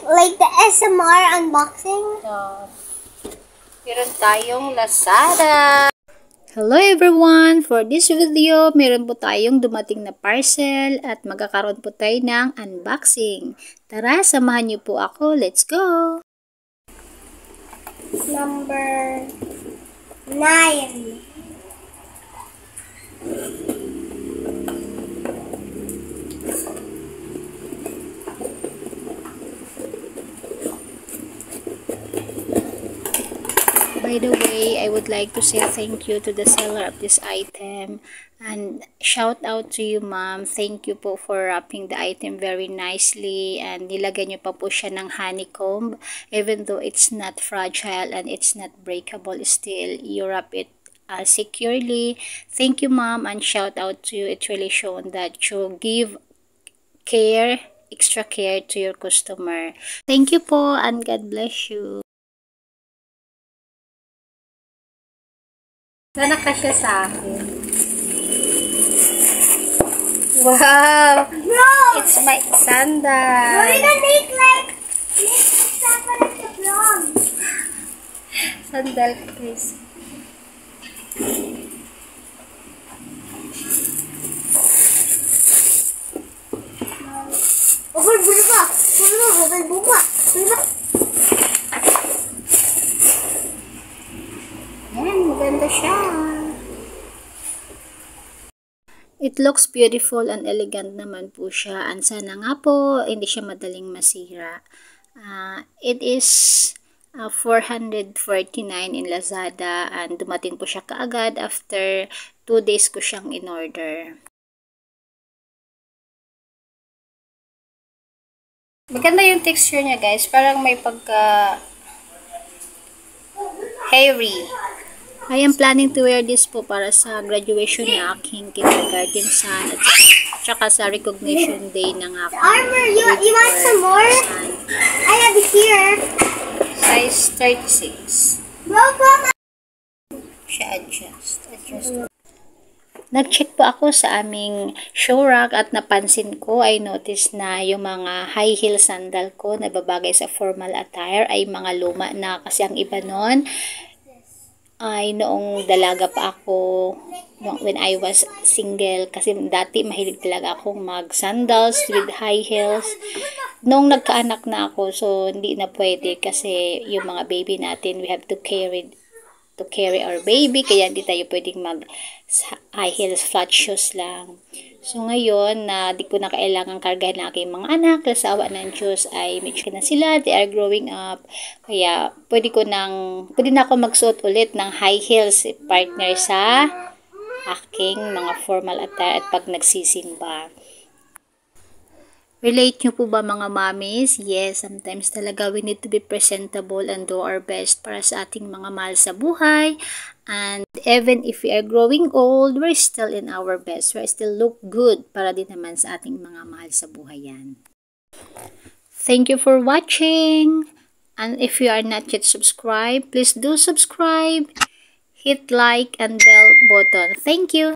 like the SMR unboxing. Meron tayong Lazada. Hello everyone! For this video, meron po tayong dumating na parcel at magkakaroon po tayo ng unboxing. Tara, samahan niyo po ako. Let's go! Number 9. By the way, I would like to say thank you to the seller of this item and shout out to you, ma'am. Thank you po for wrapping the item very nicely and nilagyan niyo pa po siya ng honeycomb. Even though it's not fragile and it's not breakable, still you wrap it securely. Thank you, ma'am, and shout out to you. It's really shown that you give care, extra care to your customer. Thank you po and God bless you. Sana kasya sa akin. Wow! Bro! It's my sandal. We're gonna make separate the vlog. Sandal, guys. Okay, buka. Buka. Ayan, maganda siya. It looks beautiful and elegant naman po siya. And sana nga po, hindi siya madaling masira. It is 449 in Lazada and dumating po siya kaagad after 2 days ko siyang in-order. Maganda yung texture niya, guys. Parang may pagka hairy. I am planning to wear this po para sa graduation ng aking kindergarten son at saka sa recognition day ng aking Armor, you want some more? Son. I have it here. Size 36. Bro, come. Siya adjust. Nag-check po ako sa aming show rack at napansin ko, I noticed na yung mga high heel sandal ko na babagay sa formal attire ay mga luma na kasi ang iba nun ay noong dalaga pa ako when I was single kasi dati mahilig talaga akong mag sandals with high heels. Noong nagkaanak na ako so hindi na pwede kasi yung mga baby natin we have to carry our baby kaya hindi tayo pwedeng mag high heels, flat shoes lang. So ngayon na di ko na kailangan kargahin ng aking mga anak sa awa ng Diyos ay medyo na sila, they are growing up kaya pwede na ako magsuot ulit ng high heels partner sa aking mga formal attire at pag nagsisimba. Relate nyo po ba mga mommies? Yes, sometimes talaga we need to be presentable and do our best para sa ating mga mahal sa buhay. And even if we are growing old, we're still in our best. We still look good para din naman sa ating mga mahal sa buhay yan. Thank you for watching. And if you are not yet subscribed, please do subscribe. Hit like and bell button. Thank you.